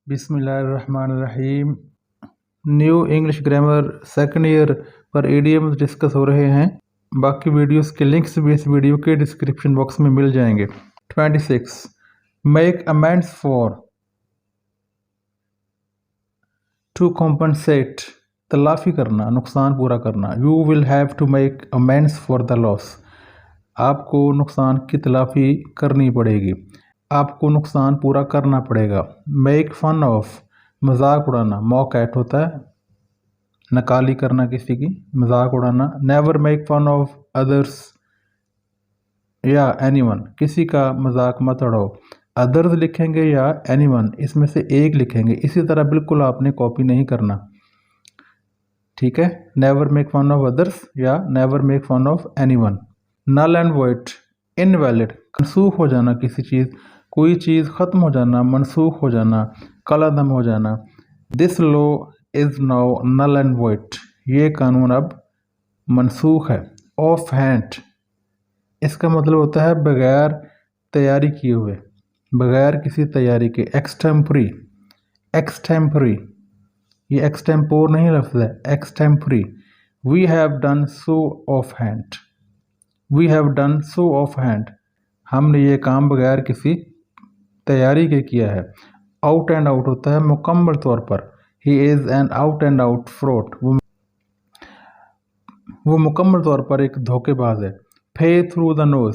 बिस्मिल्लाहिर्रहमानिर्रहीम। New English grammar second year पर idioms discuss हो रहे हैं। बाकी वीडियोस के लिंक्स भी इस वीडियो के डिस्क्रिप्शन बॉक्स में मिल जाएंगे। 26 make amends for, to compensate तलाफी करना, नुकसान पूरा करना। You will have to make amends for the loss, आपको नुकसान की तलाफी करनी पड़ेगी, आपको नुकसान पूरा करना पड़ेगा। मेक फन ऑफ, मजाक उड़ाना, मॉक एट होता है नकाली करना, किसी की मजाक उड़ाना। Never make fun of others या एनीवन, किसी का मजाक मत उड़ाओ। अदर्स लिखेंगे या एनीवन, इसमें से एक लिखेंगे। इसी तरह बिल्कुल आपने कॉपी नहीं करना, ठीक है। Never make fun of others या never make fun of anyone. Null and void, invalid, मनसूख हो जाना किसी चीज़, कोई चीज़ ख़त्म हो जाना, मनसूख हो जाना, कलादम हो जाना। This law is now null and void, ये कानून अब मनसूख है। ऑफ हैंड, इसका मतलब होता है बगैर तैयारी किए हुए, बगैर किसी तैयारी के। एक्सटेम्परी, एक्सटेम्परी, ये एक्सटेम्पोर नहीं लफ्ज़ है, extempore. We have done so offhand, we have done so offhand, हमने ये काम बगैर किसी तैयारी के किया है। आउट एंड आउट होता है मुकम्मल तौर पर। He is an out and out fraud, वो मुकम्मल तौर पर एक धोखेबाज है। Pay through the nose,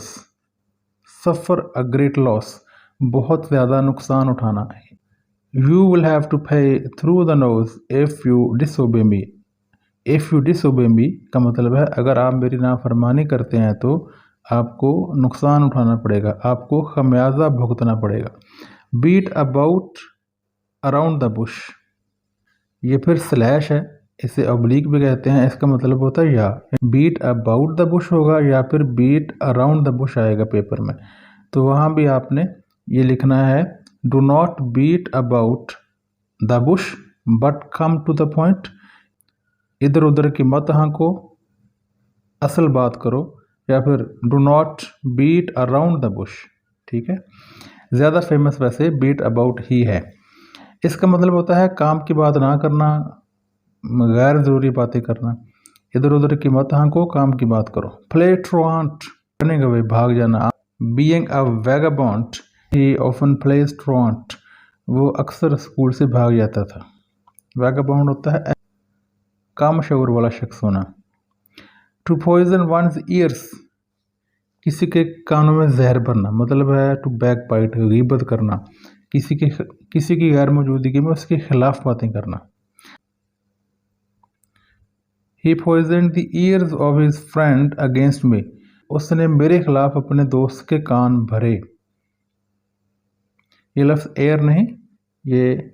suffer a great loss, बहुत ज़्यादा नुकसान उठाना। You will have to pay through the nose if you disobey me, if you disobey me का मतलब है अगर आप मेरी नाफरमानी करते हैं तो आपको नुकसान उठाना पड़ेगा, आपको खमियाजा भुगतना पड़ेगा। Beat about around the bush, ये फिर स्लैश है, इसे ऑब्लिक भी कहते हैं, इसका मतलब होता है या। बीट अबाउट द बुश होगा या फिर बीट अराउंड द बुश आएगा पेपर में, तो वहाँ भी आपने ये लिखना है do not beat about the bush but come to the point, इधर उधर की मत हांको, असल बात करो। या फिर do not beat around the bush, ठीक है। ज़्यादा फेमस वैसे बीट अबाउट ही है। इसका मतलब होता है काम की बात ना करना, गैर ज़रूरी बातें करना, इधर उधर की मत हांको, काम की बात करो। प्ले ट्रोंट, रनिंग अवे, भाग जाना। Being a vagabond, he often plays truant, वो अक्सर स्कूल से भाग जाता था। वैगाबॉन्ड होता है कम शऊर वाला शख्स होना। टू पॉइजन वंस ईयर्स, किसी के कानों में जहर भरना, मतलब है टू बैक बाइट, गीबत करना, किसी की गैर मौजूदगी में उसके खिलाफ बातें करना। He poisoned the ears of his friend against me, उसने मेरे खिलाफ अपने दोस्त के कान भरे। ये लफ्ज़ एयर नहीं, ये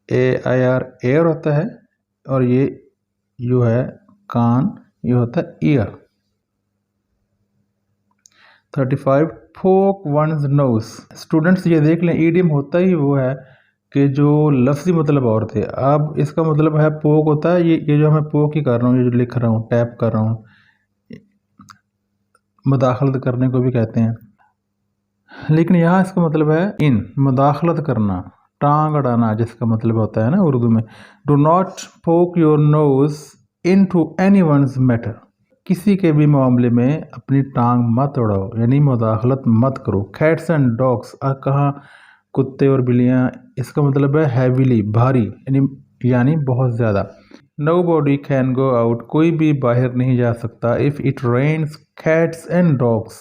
AIR एयर होता है, और ये जो है कान, ये होता है ईयर। 35 पोक वंस नोज, स्टूडेंट्स ये देख लें ईडियम होता ही वो है कि जो लफ्ज़ी मतलब और थे। अब इसका मतलब है पोक होता है, ये जो मैं पोक ही कर रहा हूँ, ये जो लिख रहा हूँ, टैप कर रहा हूँ, मुदाखलत करने को भी कहते हैं, लेकिन यहाँ इसका मतलब है इन मुदाखलत करना, टांग अड़ाना, जिसका मतलब होता है ना उर्दू में। Do not poke your nose into any one's matter, किसी के भी मामले में अपनी टांग मत उड़ाओ, यानी मुदाखलत मत करो। कैट्स एंड डॉग्स, कहाँ कुत्ते और बिल्लियाँ, इसका मतलब है हैवीली, भारी, यानी बहुत ज़्यादा। Nobody can go out, कोई भी बाहर नहीं जा सकता। If it rains cats and dogs,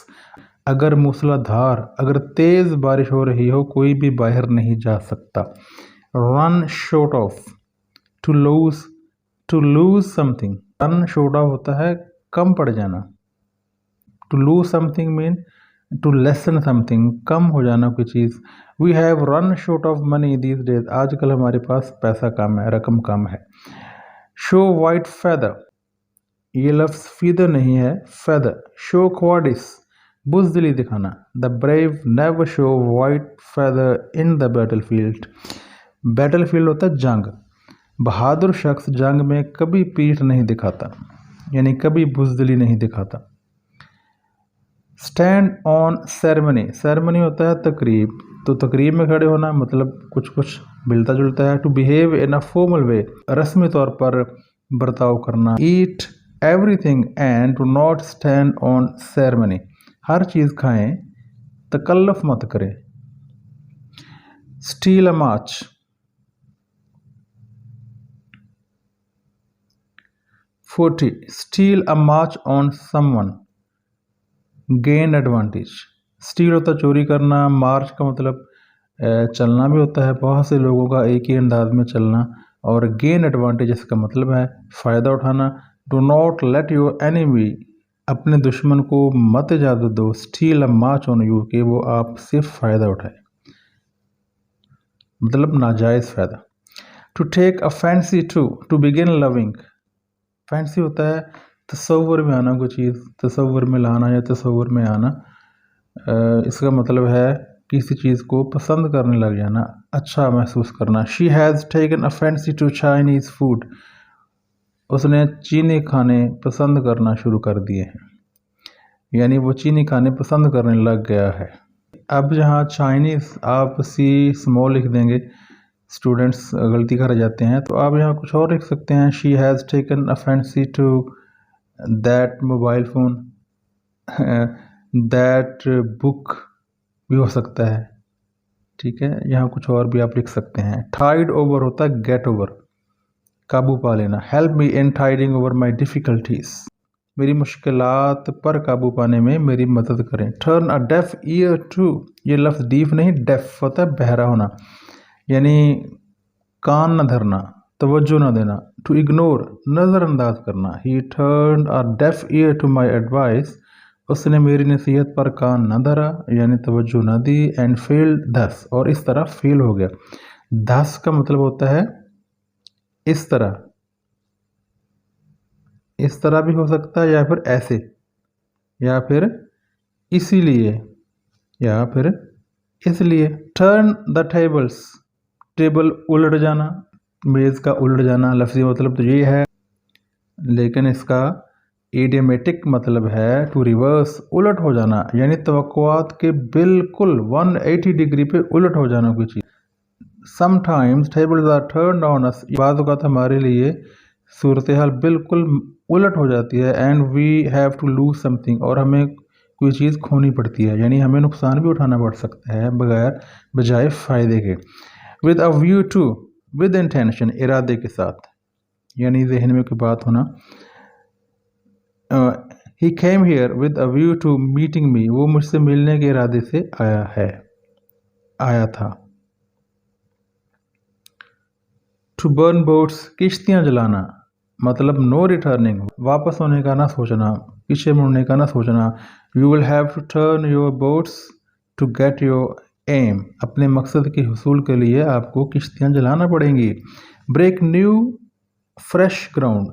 अगर मूसलाधार, अगर तेज़ बारिश हो रही हो, कोई भी बाहर नहीं जा सकता। Run short of, to lose something, run short of होता है कम पड़ जाना। To lose something mean to lessen something, कम हो जाना कोई चीज़। We have run short of money these days, आजकल हमारे पास पैसा कम है, रकम कम है। शो वाइट फेदर, ये लफ्ज़ फीदर नहीं है, फेदर। शो क्वाडिस, बुज़दिली दिखाना। The brave never show white feather in the battle field, battle field होता है जंग, बहादुर शख्स जंग में कभी पीठ नहीं दिखाता, यानी कभी बुज़दिली नहीं दिखाता। स्टैंड ऑन सेरेमनी, सेरेमनी होता है तकरीब, तो तकरीब में खड़े होना मतलब कुछ कुछ मिलता जुलता है। To behave in a formal way, रस्मी तौर पर बर्ताव करना। Eat everything and to not stand on ceremony, हर चीज़ खाएं, तकल्लुफ मत करें। Steal a march, 40 steal a march on someone, gain advantage. Steal होता है चोरी करना, मार्च का मतलब चलना भी होता है, बहुत से लोगों का एक ही अंदाज में चलना, और गेन एडवांटेज इसका मतलब है फ़ायदा उठाना। Do not let your enemy, अपने दुश्मन को मत इजाज़त दो, steal a march on you, कि वो आपसे फ़ायदा उठाए, मतलब नाजायज़ फ़ायदा। To take a fancy to begin loving, fancy होता है तसव्वुर में आना, कोई चीज़ तसव्वुर में लाना या तसव्वुर में आना। इसका मतलब है किसी चीज़ को पसंद करने लग जाना, अच्छा महसूस करना। She has taken a fancy to Chinese food, उसने चीनी खाने पसंद करना शुरू कर दिए हैं, यानी वो चीनी खाने पसंद करने लग गया है। अब जहाँ चाइनीज़ आप सी स्मॉल लिख देंगे, स्टूडेंट्स गलती कर जाते हैं, तो आप यहाँ कुछ और लिख सकते हैं। She has taken a fancy to that mobile phone, that book भी हो सकता है, ठीक है। यहाँ कुछ और भी आप लिख सकते हैं। टाइड ओवर होता है गेट ओवर, काबू पा लेना। Help me in tiding over my difficulties, मेरी मुश्किलात पर काबू पाने में मेरी मदद करें। Turn a deaf ear to, ये लफ्ज़ डीफ नहीं डेफ होता है बहरा होना, यानी कान न धरना, तवज्जो न देना। टू इग्नोर, नज़रअंदाज करना। He turn a deaf ear to my advice, उसने मेरी नसीहत पर कान न धरा, यानी तवज्जो न दी। एंड फेल्ड दस, और इस तरह फेल हो गया। दस का मतलब होता है इस तरह, इस तरह भी हो सकता है, या फिर ऐसे, या फिर इसीलिए, या फिर इसलिए। टर्न द टेबल्स, टेबल उलट जाना, मेज़ का उलट जाना, लफ्ज़ी मतलब तो ये है, लेकिन इसका इडियमेटिक मतलब है टू रिवर्स, उलट हो जाना, यानी तवक्कुआत के बिल्कुल 180 डिग्री पे उलट हो जाना कोई चीज़। Sometimes tables are turned on us, बाद औक़ात हमारे लिए सूरत हाल बिल्कुल उलट हो जाती है। And we have to lose something, और हमें कोई चीज़ खोनी पड़ती है, यानी हमें नुकसान भी उठाना पड़ सकता है बजाय फ़ायदे के। With a view to, with intention, इरादे के साथ, यानी जहन में कोई बात होना। He came here with a view to meeting me, वो मुझसे मिलने के इरादे से आया था। टू बर्न बोट्स, किश्तियाँ जलाना, मतलब नो रिटर्निंग, वापस होने का ना सोचना, पीछे मुड़ने का ना सोचना। You will have to turn your boats to get your aim, अपने मकसद के हुसूल के लिए आपको किश्तियाँ जलाना पड़ेंगी। Break new fresh ground,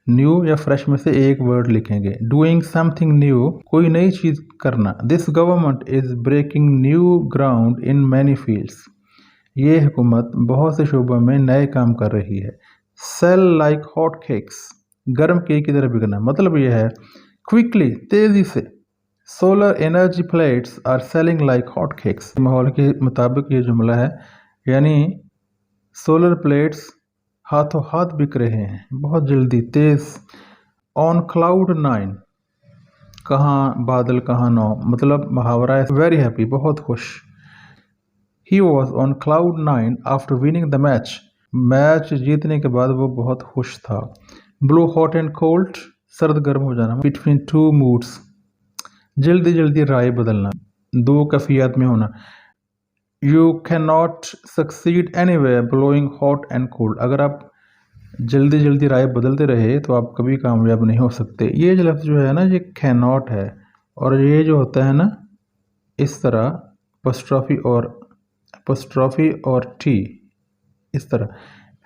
new या फ्रेश में से एक वर्ड लिखेंगे। डूइंग समथिंग न्यू, कोई नई चीज़ करना। This government is breaking new ground in many fields, ये हुकूमत बहुत से शोबों में नए काम कर रही है। सेल लाइक हॉट केक्स, गर्म केक की तरह बिकना, मतलब यह है क्विकली, तेज़ी से। Solar energy plates are selling like hot cakes, माहौल के मुताबिक ये जुमला है, यानी सोलर प्लेट्स हाथों हाथ बिक रहे हैं, बहुत जल्दी, तेज़। ऑन क्लाउड 9, कहाँ बादल कहाँ नौ, मतलब मुहावरा है वेरी हैप्पी, बहुत खुश। He was on cloud 9 after winning the match, match जीतने के बाद वो बहुत खुश था। ब्लू हॉट एंड कोल्ड, सर्द गर्म हो जाना। बिटवीन टू मूड्स, जल्दी जल्दी राय बदलना, दो कैफियत में होना। You can not succeed any way blowing hot and cold, अगर आप जल्दी जल्दी राय बदलते रहे तो आप कभी कामयाब नहीं हो सकते। ये जो लफ्ज़ जो है ना, ये कैन नॉट है, और ये जो होता है ना इस तरह अपॉस्ट्रोफी और टी, इस तरह,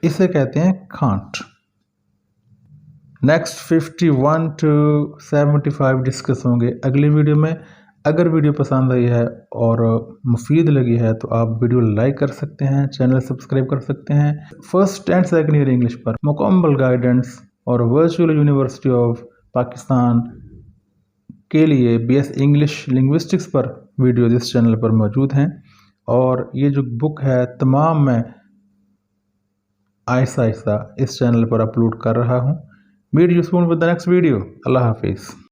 इसे कहते हैं कांट। नेक्स्ट 51 टू 75 डिस्कस होंगे अगली वीडियो में। अगर वीडियो पसंद आई है और मुफीद लगी है तो आप वीडियो लाइक कर सकते हैं, चैनल सब्सक्राइब कर सकते हैं। First and second year English पर मुकम्मल गाइडेंस और वर्चुअल यूनिवर्सिटी ऑफ पाकिस्तान के लिए BS इंग्लिश लिंग्विस्टिक्स पर वीडियोज इस चैनल पर मौजूद हैं और ये जो बुक है तमाम मैं आहिस्ता आहिस्ता इस चैनल पर अपलोड कर रहा हूँ। Meet you soon with the next video. अल्लाह हाफिज़।